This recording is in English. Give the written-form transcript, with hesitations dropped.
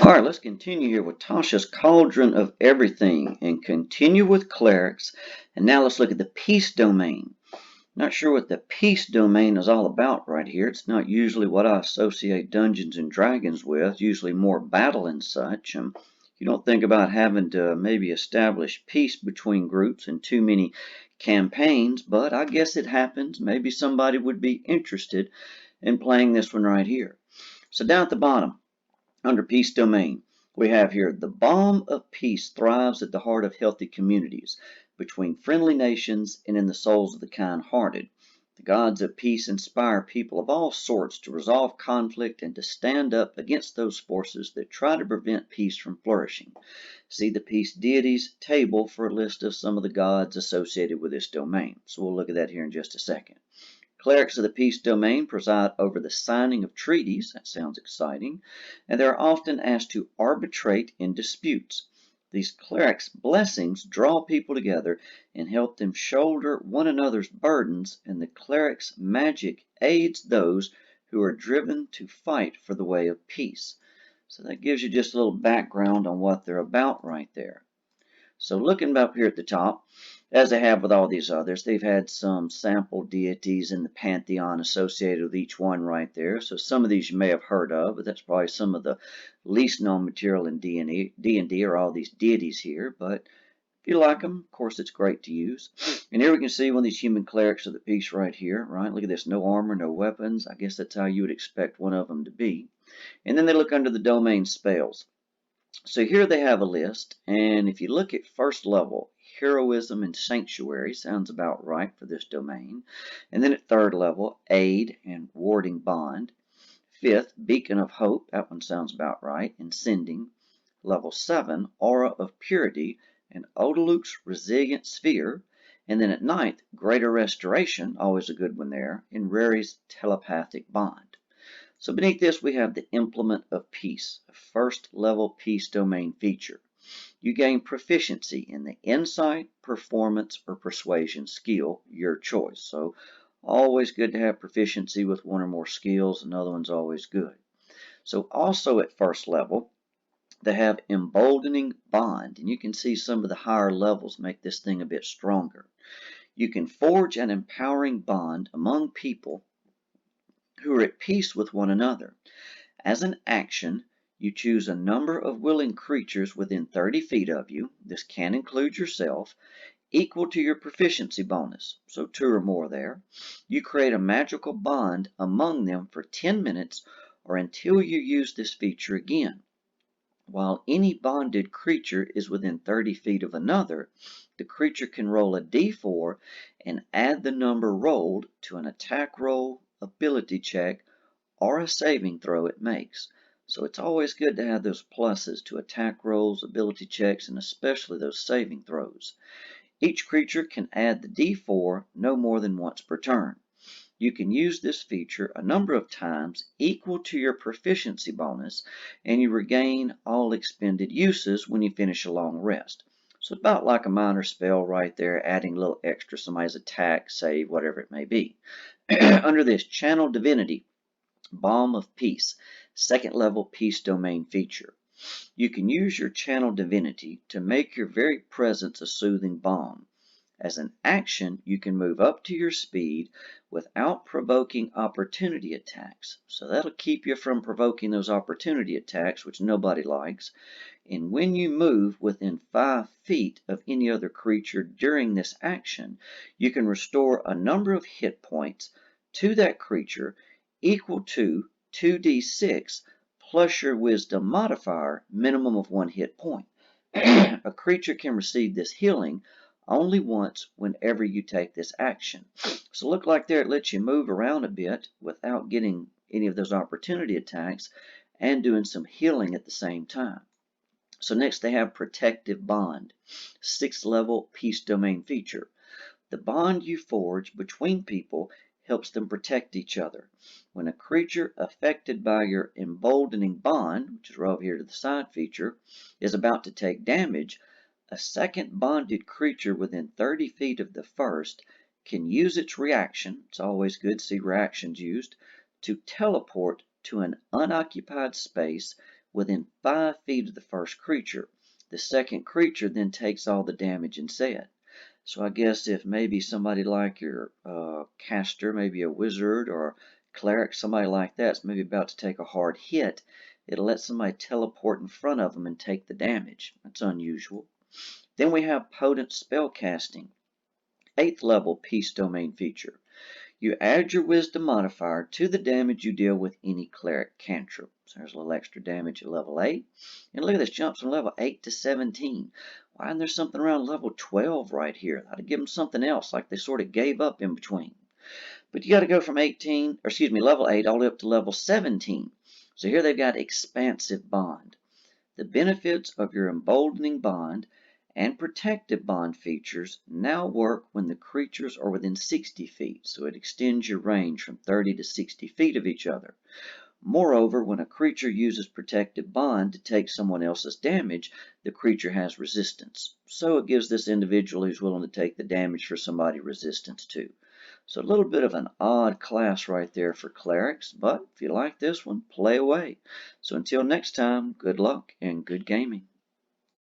All right, let's continue here with Tasha's Cauldron of Everything and continue with Clerics. And now let's look at the peace domain. Not sure what the peace domain is all about right here. It's not usually what I associate Dungeons and Dragons with, usually more battle and such. You don't think about having to maybe establish peace between groups in too many campaigns, but I guess it happens. Maybe somebody would be interested in playing this one right here. So down at the bottom, under peace domain, we have here the balm of peace thrives at the heart of healthy communities, between friendly nations and in the souls of the kind-hearted. The gods of peace inspire people of all sorts to resolve conflict and to stand up against those forces that try to prevent peace from flourishing. See the peace deities table for a list of some of the gods associated with this domain. So we'll look at that here in just a second. Clerics of the peace domain preside over the signing of treaties. That sounds exciting. And they're often asked to arbitrate in disputes. These clerics' blessings draw people together and help them shoulder one another's burdens, and the cleric's magic aids those who are driven to fight for the way of peace. So that gives you just a little background on what they're about right there. So looking up here at the top, as they have with all these others, they've had some sample deities in the pantheon associated with each one right there. So some of these you may have heard of, but that's probably some of the least known material in D&D are all these deities here. But if you like them, of course, it's great to use. And here we can see one of these human clerics of the peace right here, right? Look at this, no armor, no weapons. I guess that's how you would expect one of them to be. And then they look under the domain spells. So here they have a list, and if you look at first level, Heroism and Sanctuary sounds about right for this domain. And then at third level, Aid and Warding Bond. Fifth, Beacon of Hope, that one sounds about right, and Sending. Level 7, Aura of Purity, and Odaluk's Resilient Sphere. And then at ninth, Greater Restoration, always a good one there, and Rary's Telepathic Bond. So beneath this, we have the Implement of Peace, a first level peace domain feature. You gain proficiency in the insight, performance, or persuasion skill, your choice. So always good to have proficiency with one or more skills. Another one's always good. So also at first level, they have Emboldening Bond, and you can see some of the higher levels make this thing a bit stronger. You can forge an empowering bond among people who are at peace with one another. As an action, you choose a number of willing creatures within 30 feet of you, this can include yourself, equal to your proficiency bonus, so 2 or more there. You create a magical bond among them for 10 minutes or until you use this feature again. While any bonded creature is within 30 feet of another, the creature can roll a d4 and add the number rolled to an attack roll, ability check, or a saving throw it makes. So it's always good to have those pluses to attack rolls, ability checks, and especially those saving throws. Each creature can add the d4 no more than once per turn. You can use this feature a number of times equal to your proficiency bonus, and you regain all expended uses when you finish a long rest. So it's about like a minor spell right there, adding a little extra, somebody's attack, save, whatever it may be. Under this, Channel Divinity, Balm of Peace, second level peace domain feature. You can use your Channel Divinity to make your very presence a soothing balm. As an action, you can move up to your speed without provoking opportunity attacks. So that'll keep you from provoking those opportunity attacks, which nobody likes. And when you move within 5 feet of any other creature during this action, you can restore a number of hit points to that creature equal to 2d6 plus your wisdom modifier, minimum of 1 hit point. A creature can receive this healing only once whenever you take this action. So look like there it lets you move around a bit without getting any of those opportunity attacks and doing some healing at the same time. So next they have Protective Bond, 6th level peace domain feature. The bond you forge between people helps them protect each other. When a creature affected by your emboldening bond, which is right over here to the side feature, is about to take damage, a second bonded creature within 30 feet of the first can use its reaction, it's always good to see reactions used, to teleport to an unoccupied space within 5 feet of the first creature. The second creature then takes all the damage instead. So I guess if maybe somebody like your caster, maybe a wizard or a cleric, somebody like that's maybe about to take a hard hit, it'll let somebody teleport in front of them and take the damage. That's unusual. Then we have potent spell casting. 8th level Peace Domain feature. You add your wisdom modifier to the damage you deal with any cleric cantrip. So there's a little extra damage at level 8. And look at this, jumps from level 8 to 17. Why isn't there something around level 12 right here? I'd give them something else, like they sort of gave up in between. But you got to go from level 8 all the way up to level 17. So here they've got expansive bond. The benefits of your emboldening bond and protective bond features now work when the creatures are within 60 feet, so it extends your range from 30 to 60 feet of each other. Moreover, when a creature uses protective bond to take someone else's damage, the creature has resistance. So it gives this individual who's willing to take the damage for somebody resistance too. So a little bit of an odd class right there for clerics, but if you like this one, play away. So until next time, good luck and good gaming.